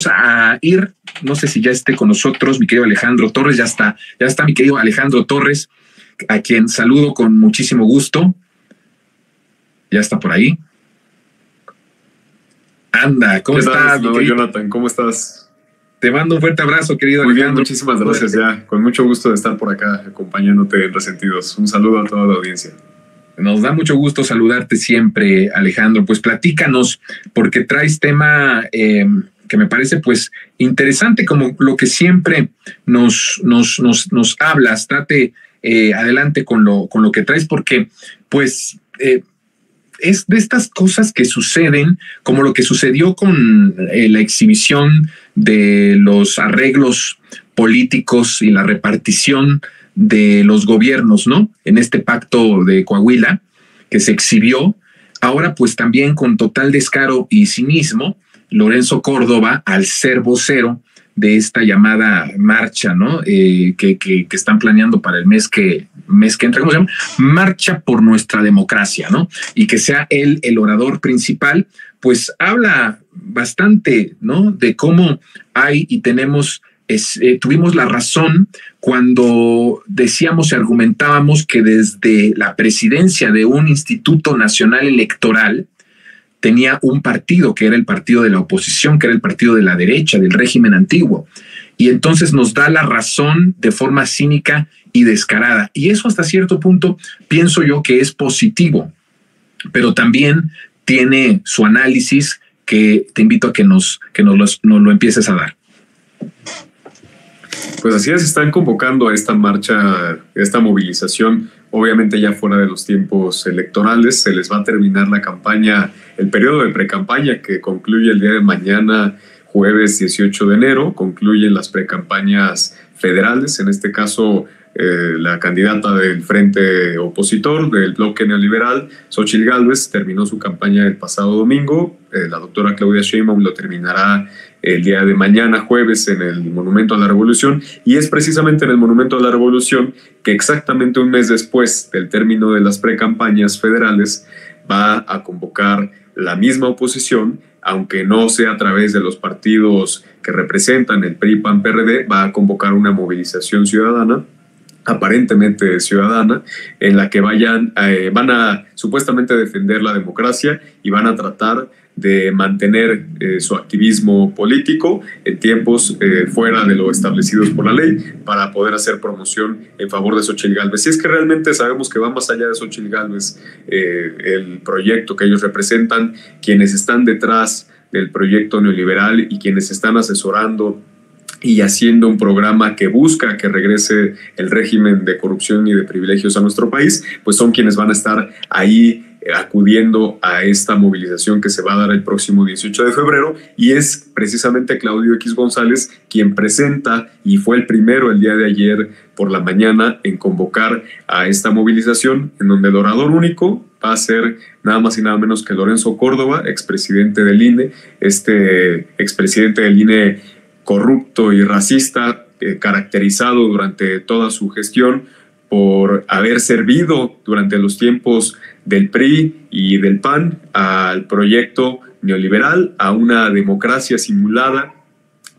a ir, no sé si ya esté con nosotros mi querido Alejandro Torres. Ya está mi querido Alejandro Torres, a quien saludo con muchísimo gusto. Ya está por ahí. Anda, ¿cómo estás? No, Jonathan, ¿cómo estás? Te mando un fuerte abrazo, querido Muy Alejandro. Bien, muchísimas gracias. Ya, con mucho gusto de estar por acá acompañándote en Resentidos. Un saludo a toda la audiencia. Nos da mucho gusto saludarte siempre, Alejandro. Pues platícanos, porque traes tema que me parece pues interesante, como lo que siempre nos hablas. Trate adelante con lo que traes, porque pues es de estas cosas que suceden, como lo que sucedió con la exhibición de los arreglos políticos y la repartición de los gobiernos, ¿no? En este pacto de Coahuila que se exhibió. Ahora, pues también con total descaro y cinismo, Lorenzo Córdoba, al ser vocero de esta llamada marcha, ¿no? Que están planeando para el mes que entra, ¿cómo se llama? Marcha por nuestra democracia, ¿no? Y que sea él el orador principal, pues habla bastante, ¿no? De cómo hay y tuvimos la razón cuando decíamos y argumentábamos que desde la presidencia de un Instituto Nacional Electoral tenía un partido que era el partido de la oposición, que era el partido de la derecha, del régimen antiguo. Y entonces nos da la razón de forma cínica y descarada. Y eso hasta cierto punto pienso yo que es positivo, pero también tiene su análisis que te invito a que nos lo empieces a dar. Pues así es, están convocando a esta marcha, esta movilización, obviamente ya fuera de los tiempos electorales. Se les va a terminar la campaña, el periodo de precampaña que concluye el día de mañana, jueves 18 de enero, concluyen las precampañas federales, en este caso la candidata del frente opositor del bloque neoliberal, Xóchitl Gálvez, terminó su campaña el pasado domingo. La doctora Claudia Sheinbaum lo terminará el día de mañana, jueves, en el Monumento a la Revolución, y es precisamente en el Monumento a la Revolución que exactamente un mes después del término de las precampañas federales va a convocar la misma oposición, aunque no sea a través de los partidos que representan el PRI, PAN, PRD, va a convocar una movilización ciudadana, aparentemente ciudadana, en la que van a supuestamente defender la democracia y van a tratar de mantener su activismo político en tiempos fuera de lo establecidos por la ley, para poder hacer promoción en favor de Xóchitl Gálvez. Si es que realmente sabemos que va más allá de Xóchitl Gálvez el proyecto que ellos representan, quienes están detrás del proyecto neoliberal y quienes están asesorando y haciendo un programa que busca que regrese el régimen de corrupción y de privilegios a nuestro país, pues son quienes van a estar ahí acudiendo a esta movilización que se va a dar el próximo 18 de febrero, y es precisamente Claudio X González quien presenta y fue el primero el día de ayer por la mañana en convocar a esta movilización, en donde el orador único va a ser nada más y nada menos que Lorenzo Córdoba, expresidente del INE, expresidente del INE corrupto y racista, caracterizado durante toda su gestión por haber servido durante los tiempos del PRI y del PAN al proyecto neoliberal, a una democracia simulada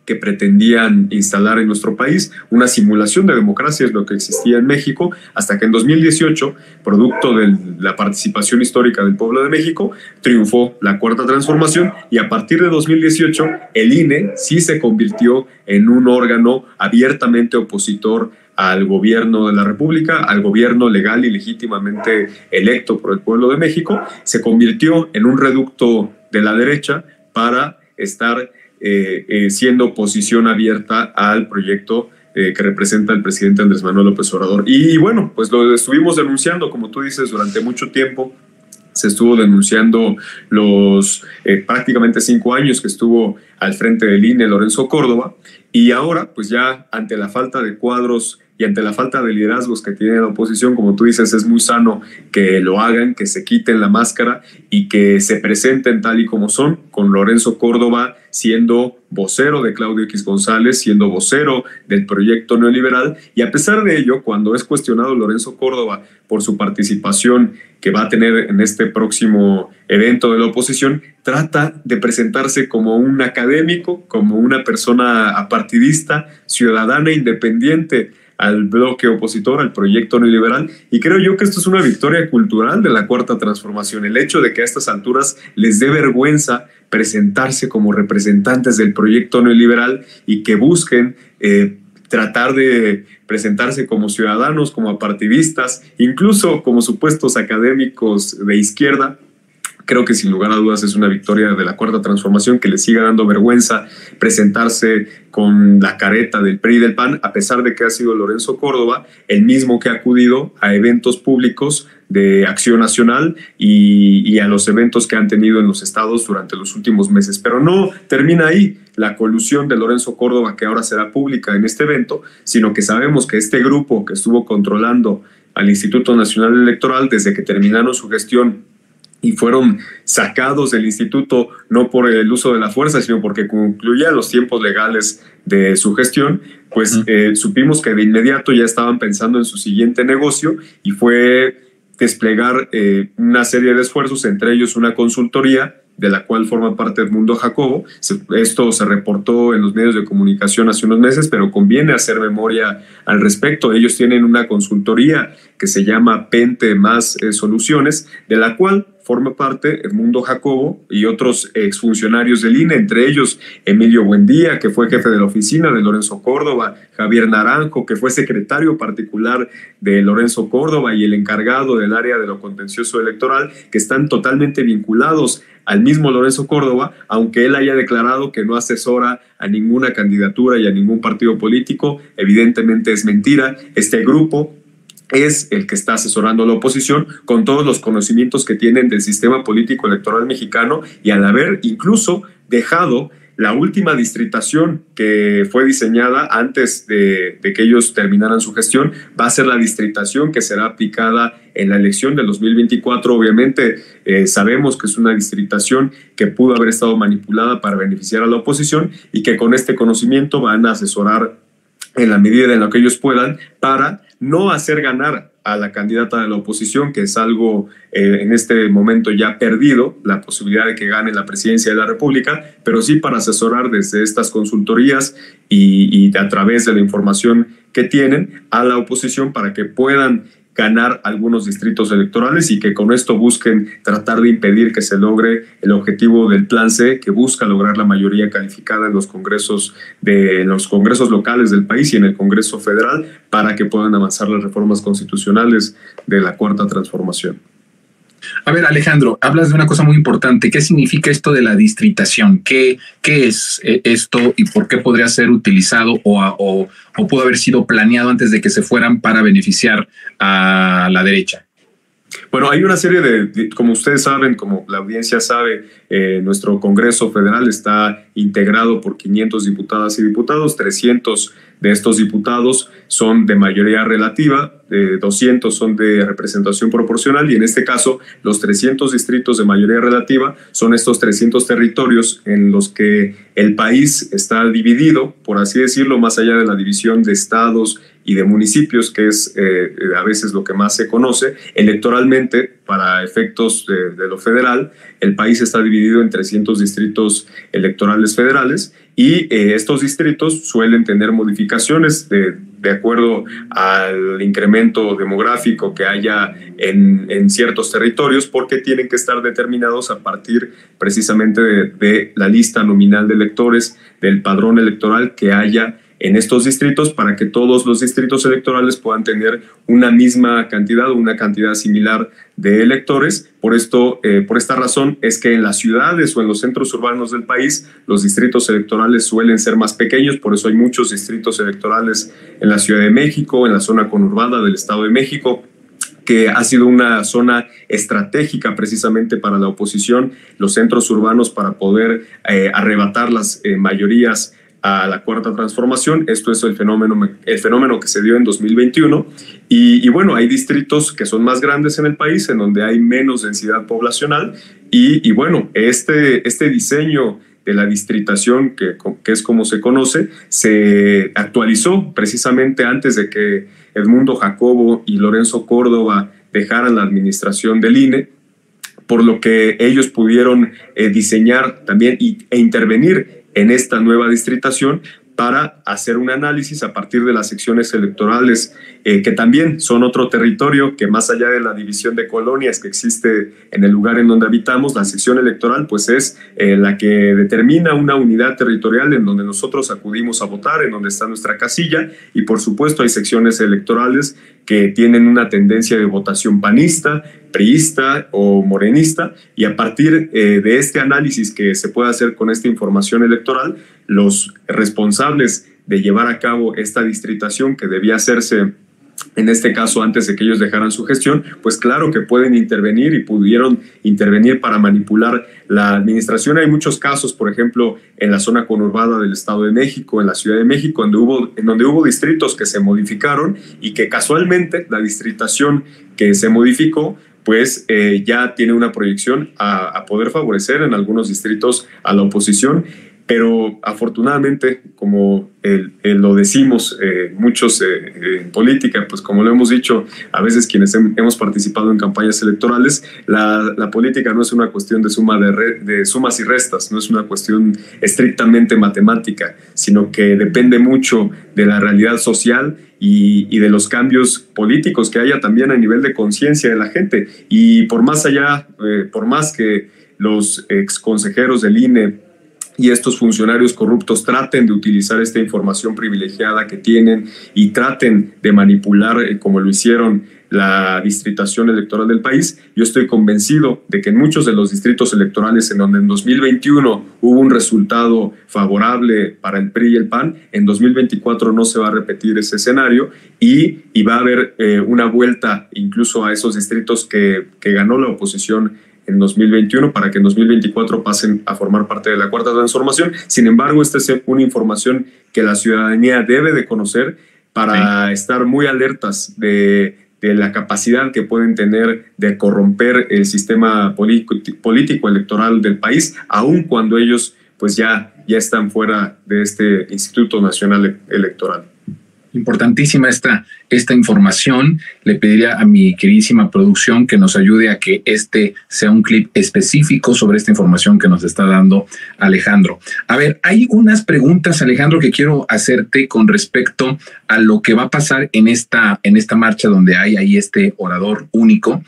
que pretendían instalar en nuestro país. Una simulación de democracia es lo que existía en México, hasta que en 2018, producto de la participación histórica del pueblo de México, triunfó la Cuarta Transformación, y a partir de 2018 el INE sí se convirtió en un órgano abiertamente opositor al gobierno de la República, al gobierno legal y legítimamente electo por el pueblo de México. Se convirtió en un reducto de la derecha para estar siendo oposición abierta al proyecto que representa el presidente Andrés Manuel López Obrador. Y bueno, pues lo estuvimos denunciando, como tú dices, durante mucho tiempo. Se estuvo denunciando los prácticamente 5 años que estuvo al frente del INE Lorenzo Córdoba, y ahora pues ya ante la falta de cuadros y ante la falta de liderazgos que tiene la oposición, como tú dices, es muy sano que lo hagan, que se quiten la máscara y que se presenten tal y como son, con Lorenzo Córdoba siendo vocero de Claudio X González, siendo vocero del proyecto neoliberal, y a pesar de ello, cuando es cuestionado Lorenzo Córdoba por su participación que va a tener en este próximo evento de la oposición, trata de presentarse como un académico, como una persona apartidista, ciudadana, independiente al bloque opositor, al proyecto neoliberal, y creo yo que esto es una victoria cultural de la Cuarta Transformación, el hecho de que a estas alturas les dé vergüenza presentarse como representantes del proyecto neoliberal y que busquen tratar de presentarse como ciudadanos, como apartidistas, incluso como supuestos académicos de izquierda. Creo que sin lugar a dudas es una victoria de la Cuarta Transformación, que le siga dando vergüenza presentarse con la careta del PRI y del PAN, a pesar de que ha sido Lorenzo Córdoba el mismo que ha acudido a eventos públicos de Acción Nacional y a los eventos que han tenido en los estados durante los últimos meses. Pero no termina ahí la colusión de Lorenzo Córdoba, que ahora será pública en este evento, sino que sabemos que este grupo que estuvo controlando al Instituto Nacional Electoral desde que terminaron su gestión y fueron sacados del instituto no por el uso de la fuerza, sino porque concluían los tiempos legales de su gestión, pues supimos que de inmediato ya estaban pensando en su siguiente negocio, y fue desplegar una serie de esfuerzos, entre ellos una consultoría de la cual forma parte Edmundo Jacobo. Esto se reportó en los medios de comunicación hace unos meses, pero conviene hacer memoria al respecto. Ellos tienen una consultoría que se llama Pente Más Soluciones, de la cual forma parte Edmundo Jacobo y otros exfuncionarios del INE, entre ellos Emilio Buendía, que fue jefe de la oficina de Lorenzo Córdoba, Javier Naranjo, que fue secretario particular de Lorenzo Córdoba y el encargado del área de lo contencioso electoral, que están totalmente vinculados al mismo Lorenzo Córdoba, aunque él haya declarado que no asesora a ninguna candidatura y a ningún partido político. Evidentemente es mentira. Este grupo es el que está asesorando a la oposición con todos los conocimientos que tienen del sistema político electoral mexicano, y al haber incluso dejado la última distritación que fue diseñada antes de que ellos terminaran su gestión, va a ser la distritación que será aplicada en la elección del 2024. Obviamente sabemos que es una distritación que pudo haber estado manipulada para beneficiar a la oposición, y que con este conocimiento van a asesorar en la medida en la que ellos puedan para no hacer ganar a la candidata de la oposición, que es algo en este momento ya perdido, la posibilidad de que gane la presidencia de la República, pero sí para asesorar desde estas consultorías y a través de la información que tienen a la oposición para que puedan ganar algunos distritos electorales, y que con esto busquen tratar de impedir que se logre el objetivo del Plan C, que busca lograr la mayoría calificada en los congresos locales del país y en el Congreso Federal, para que puedan avanzar las reformas constitucionales de la Cuarta Transformación. A ver, Alejandro, hablas de una cosa muy importante. ¿Qué significa esto de la distritación? ¿Qué es esto y por qué podría ser utilizado o pudo haber sido planeado antes de que se fueran para beneficiar a la derecha? Bueno, hay una serie como ustedes saben, como la audiencia sabe, nuestro Congreso Federal está integrado por 500 diputadas y diputados. 300 de estos diputados son de mayoría relativa, 200 son de representación proporcional, y en este caso los 300 distritos de mayoría relativa son estos 300 territorios en los que el país está dividido, por así decirlo, más allá de la división de estados y de municipios, que es a veces lo que más se conoce. Electoralmente, para efectos de lo federal, el país está dividido en 300 distritos electorales federales, y estos distritos suelen tener modificaciones de acuerdo al incremento demográfico que haya en ciertos territorios, porque tienen que estar determinados a partir precisamente de la lista nominal de electores, del padrón electoral que haya en estos distritos, para que todos los distritos electorales puedan tener una misma cantidad o una cantidad similar de electores. Por esta razón es que en las ciudades o en los centros urbanos del país los distritos electorales suelen ser más pequeños. Por eso hay muchos distritos electorales en la Ciudad de México, en la zona conurbada del Estado de México, que ha sido una zona estratégica precisamente para la oposición, los centros urbanos, para poder arrebatar las mayorías a la Cuarta Transformación. Esto es el fenómeno que se dio en 2021, y bueno, hay distritos que son más grandes en el país, en donde hay menos densidad poblacional, y bueno, este diseño de la distritación, que es como se conoce, se actualizó precisamente antes de que Edmundo Jacobo y Lorenzo Córdoba dejaran la administración del INE, por lo que ellos pudieron diseñar también e intervenir en esta nueva distritación para hacer un análisis a partir de las secciones electorales, que también son otro territorio que, más allá de la división de colonias que existe en el lugar en donde habitamos, la sección electoral pues es la que determina una unidad territorial en donde nosotros acudimos a votar, en donde está nuestra casilla, y por supuesto hay secciones electorales que tienen una tendencia de votación panista, priista o morenista, y a partir de este análisis que se puede hacer con esta información electoral, los responsables de llevar a cabo esta distritación, que debía hacerse en este caso antes de que ellos dejaran su gestión, pues claro que pueden intervenir y pudieron intervenir para manipular la administración. Hay muchos casos, por ejemplo, en la zona conurbada del Estado de México, en la Ciudad de México, en donde hubo distritos que se modificaron y que casualmente la distritación que se modificó pues ya tiene una proyección a poder favorecer en algunos distritos a la oposición. Pero afortunadamente, como lo decimos muchos en política, pues como lo hemos dicho a veces quienes hemos participado en campañas electorales, la política no es una cuestión de sumas y restas, no es una cuestión estrictamente matemática, sino que depende mucho de la realidad social y de los cambios políticos que haya también a nivel de conciencia de la gente. Y por más allá, por más que los exconsejeros del INE y estos funcionarios corruptos traten de utilizar esta información privilegiada que tienen y traten de manipular, como lo hicieron, la distritación electoral del país, yo estoy convencido de que en muchos de los distritos electorales en donde en 2021 hubo un resultado favorable para el PRI y el PAN, en 2024 no se va a repetir ese escenario y va a haber una vuelta incluso a esos distritos que ganó la oposición en 2021 para que en 2024 pasen a formar parte de la Cuarta Transformación. Sin embargo, esta es una información que la ciudadanía debe de conocer para estar muy alertas de la capacidad que pueden tener de corromper el sistema político electoral del país, aun cuando ellos pues ya están fuera de este Instituto Nacional Electoral. Importantísima esta información. Le pediría a mi queridísima producción que nos ayude a que este sea un clip específico sobre esta información que nos está dando Alejandro. A ver, hay unas preguntas, Alejandro, que quiero hacerte con respecto a lo que va a pasar en esta marcha donde hay ahí este orador único.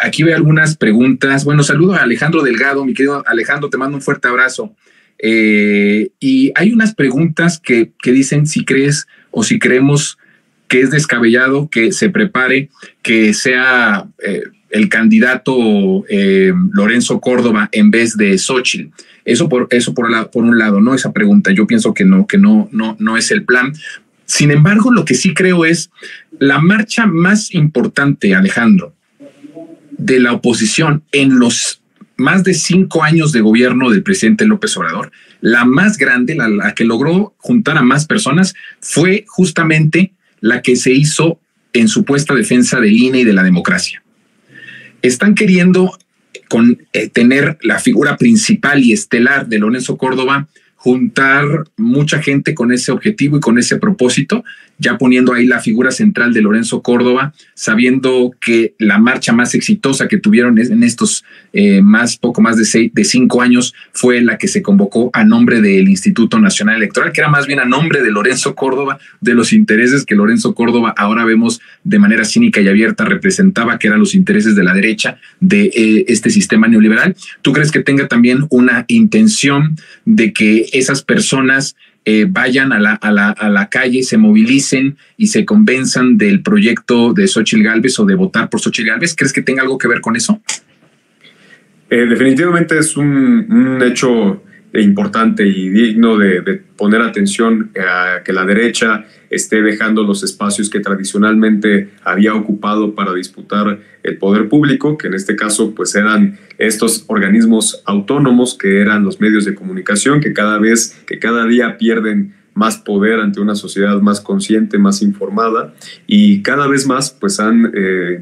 Aquí veo algunas preguntas. Bueno, saludo a Alejandro Delgado. Mi querido Alejandro, te mando un fuerte abrazo. Y hay unas preguntas que dicen si crees o si creemos que es descabellado que se prepare, que sea el candidato Lorenzo Córdoba en vez de Xóchitl. Eso por un lado, ¿no? Esa pregunta, yo pienso que no es el plan. Sin embargo, lo que sí creo es la marcha más importante, Alejandro, de la oposición en los más de 5 años de gobierno del presidente López Obrador, la más grande, la que logró juntar a más personas, fue justamente la que se hizo en supuesta defensa del INE y de la democracia. Están queriendo tener la figura principal y estelar de Lorenzo Córdoba, juntar mucha gente con ese objetivo y con ese propósito, ya poniendo ahí la figura central de Lorenzo Córdoba, sabiendo que la marcha más exitosa que tuvieron en estos poco más de 5 años fue la que se convocó a nombre del Instituto Nacional Electoral, que era más bien a nombre de Lorenzo Córdoba, de los intereses que Lorenzo Córdoba, ahora vemos de manera cínica y abierta, representaba, que eran los intereses de la derecha de este sistema neoliberal. ¿Tú crees que tenga también una intención de que esas personas vayan a la calle, se movilicen y se convenzan del proyecto de Xóchitl Gálvez o de votar por Xóchitl Gálvez? ¿Crees que tenga algo que ver con eso? Definitivamente es un hecho importante y digno de poner atención a que la derecha esté dejando los espacios que tradicionalmente había ocupado para disputar el poder público, que en este caso pues eran estos organismos autónomos que eran los medios de comunicación, que cada día pierden más poder ante una sociedad más consciente, más informada, y cada vez más pues han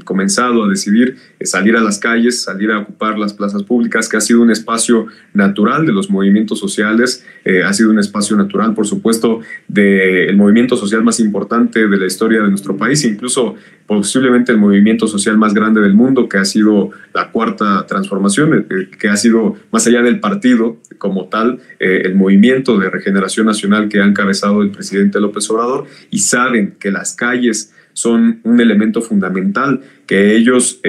comenzado a decidir salir a las calles, salir a ocupar las plazas públicas, que ha sido un espacio natural de los movimientos sociales, ha sido un espacio natural, por supuesto, del movimiento social más importante de la historia de nuestro país, incluso posiblemente el movimiento social más grande del mundo, que ha sido la Cuarta Transformación, que ha sido, más allá del partido como tal, el movimiento de regeneración nacional que ha encabezado el presidente López Obrador, y saben que las calles son un elemento fundamental que ellos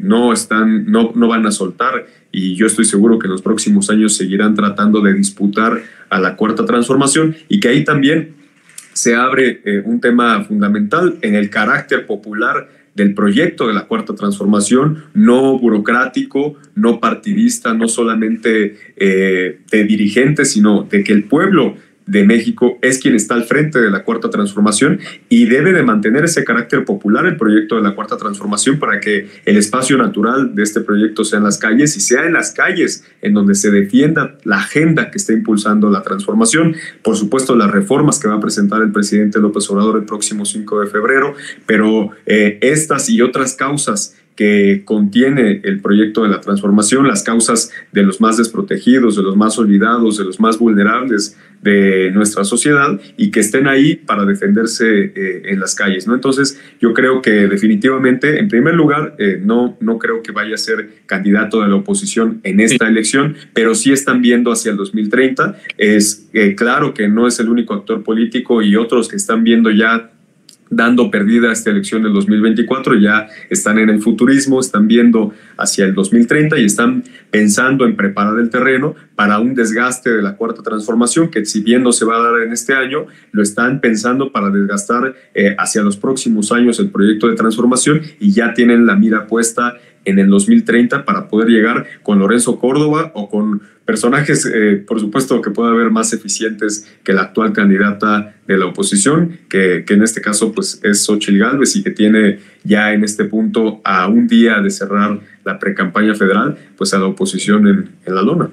no van a soltar, y yo estoy seguro que en los próximos años seguirán tratando de disputar a la Cuarta Transformación, y que ahí también se abre un tema fundamental en el carácter popular del proyecto de la Cuarta Transformación, no burocrático, no partidista, no solamente de dirigentes, sino de que el pueblo de México es quien está al frente de la Cuarta Transformación, y debe de mantener ese carácter popular el proyecto de la Cuarta Transformación para que el espacio natural de este proyecto sea en las calles, y sea en las calles en donde se defienda la agenda que está impulsando la transformación. Por supuesto, las reformas que va a presentar el presidente López Obrador el próximo 5 de febrero, pero estas y otras causas que contiene el proyecto de la transformación, las causas de los más desprotegidos, de los más olvidados, de los más vulnerables de nuestra sociedad, y que estén ahí para defenderse en las calles, ¿no? Entonces, yo creo que definitivamente, en primer lugar, no creo que vaya a ser candidato de la oposición en esta elección, pero sí están viendo hacia el 2030. Es claro que no es el único actor político, y otros que están viendo ya dando perdida esta elección del 2024, ya están en el futurismo, están viendo hacia el 2030 y están pensando en preparar el terreno para un desgaste de la Cuarta Transformación, que si bien no se va a dar en este año, lo están pensando para desgastar hacia los próximos años el proyecto de transformación, y ya tienen la mira puesta en el 2030 para poder llegar con Lorenzo Córdoba o con personajes, por supuesto, que pueda haber más eficientes que la actual candidata de la oposición, que en este caso pues es Xóchitl Gálvez, y que tiene ya en este punto, a un día de cerrar la precampaña federal, pues a la oposición en la lona.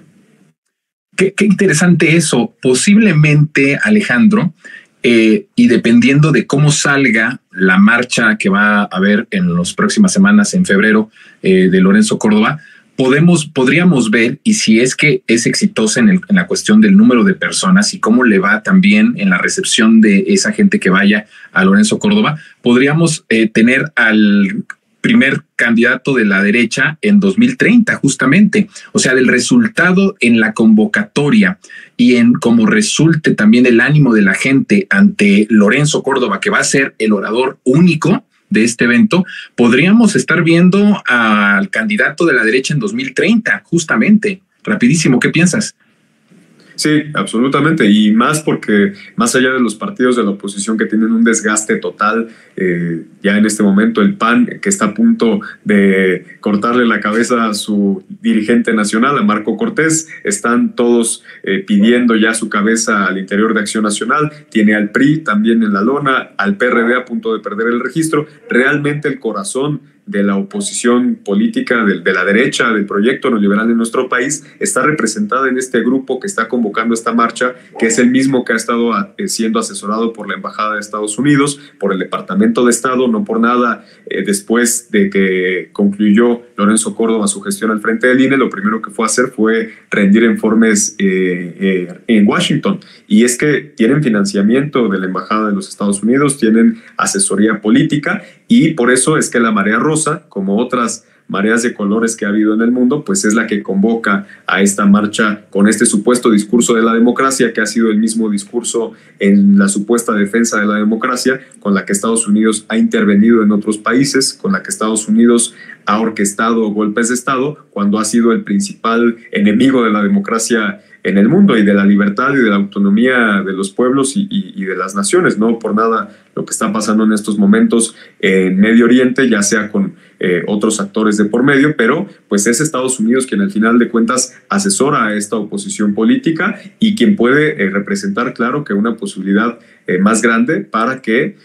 Qué interesante eso. Posiblemente, Alejandro, y dependiendo de cómo salga la marcha que va a haber en las próximas semanas, en febrero, de Lorenzo Córdoba, podríamos ver, y si es que es exitosa en la cuestión del número de personas y cómo le va también en la recepción de esa gente que vaya a Lorenzo Córdoba, podríamos tener al primer candidato de la derecha en 2030, justamente. O sea, del resultado en la convocatoria y en cómo resulte también el ánimo de la gente ante Lorenzo Córdoba, que va a ser el orador único de este evento, podríamos estar viendo al candidato de la derecha en 2030, justamente. Rapidísimo, ¿qué piensas? Sí, absolutamente, y más porque más allá de los partidos de la oposición que tienen un desgaste total, ya en este momento el PAN, que está a punto de cortarle la cabeza a su dirigente nacional, a Marco Cortés, están todos pidiendo ya su cabeza al interior de Acción Nacional, tiene al PRI también en la lona, al PRD a punto de perder el registro. Realmente el corazón de la oposición política, de la derecha, del proyecto neoliberal de nuestro país, está representada en este grupo que está convocando esta marcha, que es el mismo que ha estado siendo asesorado por la Embajada de Estados Unidos, por el Departamento de Estado. No por nada, después de que concluyó Lorenzo Córdoba su gestión al frente del INE, lo primero que fue a hacer fue rendir informes en Washington. Y es que tienen financiamiento de la Embajada de los Estados Unidos, tienen asesoría política, y por eso es que la Marea Rosa, como otras mareas de colores que ha habido en el mundo, pues es la que convoca a esta marcha con este supuesto discurso de la democracia, que ha sido el mismo discurso en la supuesta defensa de la democracia con la que Estados Unidos ha intervenido en otros países, con la que Estados Unidos ha orquestado golpes de Estado, cuando ha sido el principal enemigo de la democracia en el mundo y de la libertad y de la autonomía de los pueblos y de las naciones. No por nada lo que está pasando en estos momentos en Medio Oriente, ya sea con otros actores de por medio, pero pues es Estados Unidos quien al final de cuentas asesora a esta oposición política y quien puede representar, claro, que una posibilidad más grande para que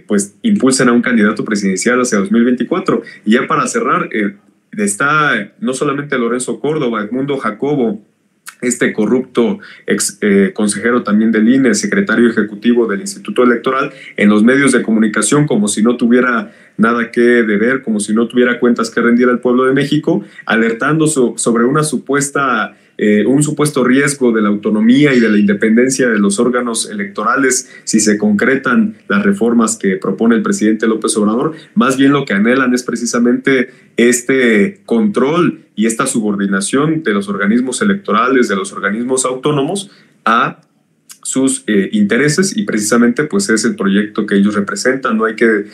pues impulsen a un candidato presidencial hacia 2024. Y ya para cerrar, está no solamente Lorenzo Córdoba, Edmundo Jacobo, este corrupto ex consejero también del INE, secretario ejecutivo del Instituto Electoral, en los medios de comunicación como si no tuviera nada que deber, como si no tuviera cuentas que rendir al pueblo de México, alertando sobre una supuesta un supuesto riesgo de la autonomía y de la independencia de los órganos electorales si se concretan las reformas que propone el presidente López Obrador. Más bien lo que anhelan es precisamente este control y esta subordinación de los organismos electorales, de los organismos autónomos a sus intereses, y precisamente pues es el proyecto que ellos representan. No hay que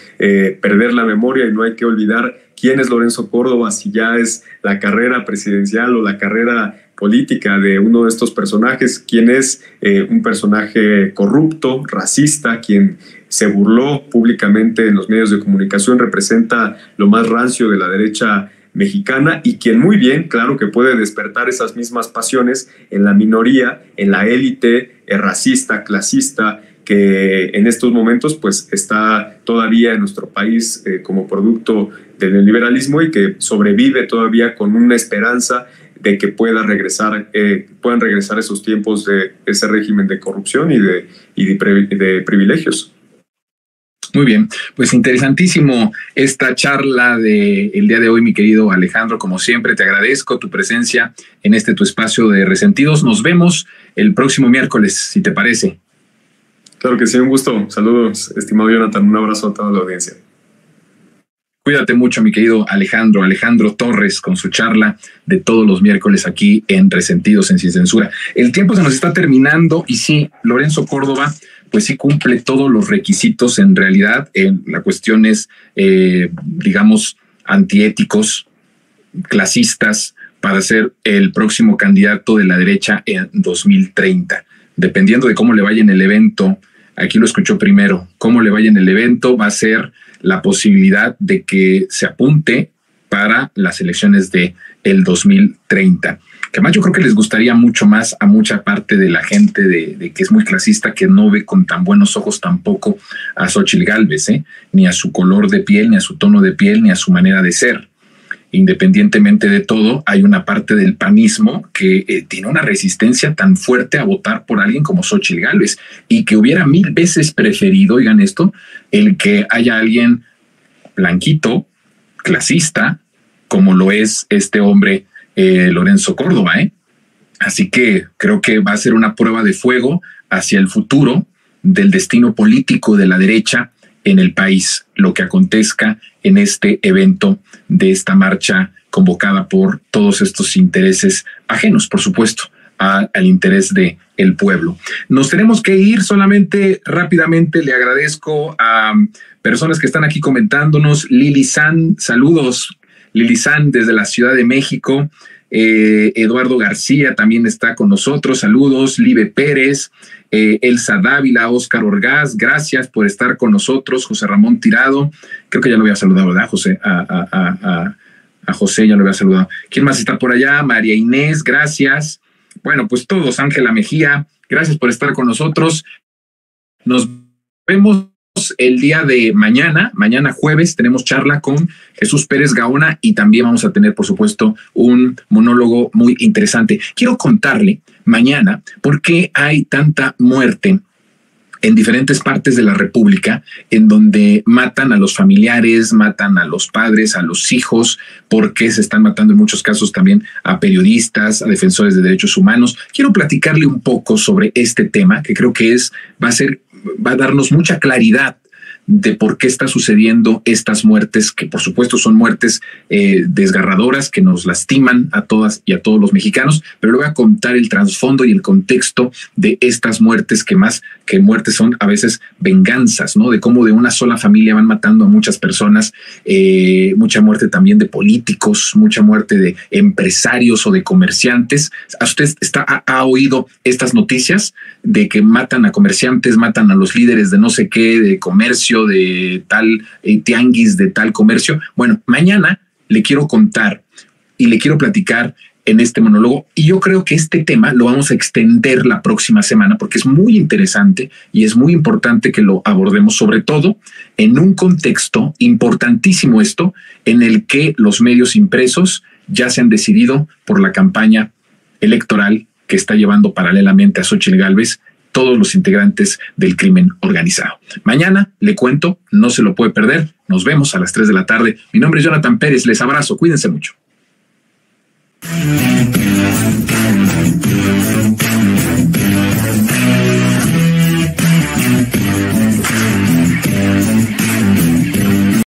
perder la memoria y no hay que olvidar quién es Lorenzo Córdoba, si ya es la carrera presidencial o la carrera política de uno de estos personajes, quien es un personaje corrupto, racista, quien se burló públicamente en los medios de comunicación, representa lo más rancio de la derecha mexicana, y quien muy bien, claro que puede despertar esas mismas pasiones en la minoría, en la élite racista, clasista, que en estos momentos pues está todavía en nuestro país como producto del neoliberalismo, y que sobrevive todavía con una esperanza de que puedan regresar esos tiempos de ese régimen de corrupción y de privilegios. Muy bien, pues interesantísimo esta charla del día de hoy, mi querido Alejandro. Como siempre, te agradezco tu presencia en tu espacio de Resentidos. Nos vemos el próximo miércoles, si te parece. Claro que sí, un gusto. Saludos, estimado Jonathan. Un abrazo a toda la audiencia. Cuídate mucho, mi querido Alejandro Torres, con su charla de todos los miércoles aquí en Resentidos en Sin Censura. El tiempo se nos está terminando y sí, Lorenzo Córdoba, pues sí cumple todos los requisitos en realidad en las cuestiones, digamos, antiéticos, clasistas, para ser el próximo candidato de la derecha en 2030. Dependiendo de cómo le vaya en el evento, aquí lo escuchó primero, cómo le vaya en el evento va a ser la posibilidad de que se apunte para las elecciones de el 2030. Que además yo creo que les gustaría mucho más a mucha parte de la gente de que es muy clasista, que no ve con tan buenos ojos tampoco a Xóchitl Gálvez, ni a su color de piel, ni a su tono de piel, ni a su manera de ser. Independientemente de todo, hay una parte del panismo que tiene una resistencia tan fuerte a votar por alguien como Xóchitl Gálvez, y que hubiera 1000 veces preferido, oigan esto, el que haya alguien blanquito, clasista, como lo es este hombre Lorenzo Córdoba. Así que creo que va a ser una prueba de fuego hacia el futuro del destino político de la derecha en el país, lo que acontezca en este evento de esta marcha convocada por todos estos intereses ajenos, por supuesto, al interés del pueblo. Nos tenemos que ir. Solamente rápidamente le agradezco a personas que están aquí comentándonos. Lili San, saludos. Lili San desde la Ciudad de México. Eduardo García también está con nosotros. Saludos. Libe Pérez. Elsa Dávila, Óscar Orgaz, gracias por estar con nosotros. José Ramón Tirado, creo que ya lo había saludado, ¿verdad, José? A José ya lo había saludado. ¿Quién más está por allá? María Inés, gracias. Bueno, pues todos. Ángela Mejía, gracias por estar con nosotros. Nos vemos el día de mañana jueves, tenemos charla con Jesús Pérez Gaona, y también vamos a tener, por supuesto, un monólogo muy interesante. Quiero contarle mañana por qué hay tanta muerte en diferentes partes de la República, en donde matan a los familiares, matan a los padres, a los hijos, porque se están matando en muchos casos también a periodistas, a defensores de derechos humanos. Quiero platicarle un poco sobre este tema, que creo que va a darnos mucha claridad de por qué está sucediendo estas muertes, que por supuesto son muertes desgarradoras, que nos lastiman a todas y a todos los mexicanos, pero le voy a contar el trasfondo y el contexto de estas muertes, que más que muertes son a veces venganzas, ¿no? De cómo de una sola familia van matando a muchas personas, mucha muerte también de políticos, mucha muerte de empresarios o de comerciantes. ¿Usted ha oído estas noticias de que matan a comerciantes, matan a los líderes de no sé qué, de comercio, de tal tianguis, de tal comercio? Bueno, mañana le quiero contar y le quiero platicar en este monólogo, y yo creo que este tema lo vamos a extender la próxima semana porque es muy interesante y es muy importante que lo abordemos, sobre todo en un contexto importantísimo esto, en el que los medios impresos ya se han decidido por la campaña electoral que está llevando paralelamente a Xóchitl Gálvez todos los integrantes del crimen organizado. Mañana le cuento, no se lo puede perder. Nos vemos a las 3 de la tarde. Mi nombre es Jonathan Pérez, les abrazo, cuídense mucho.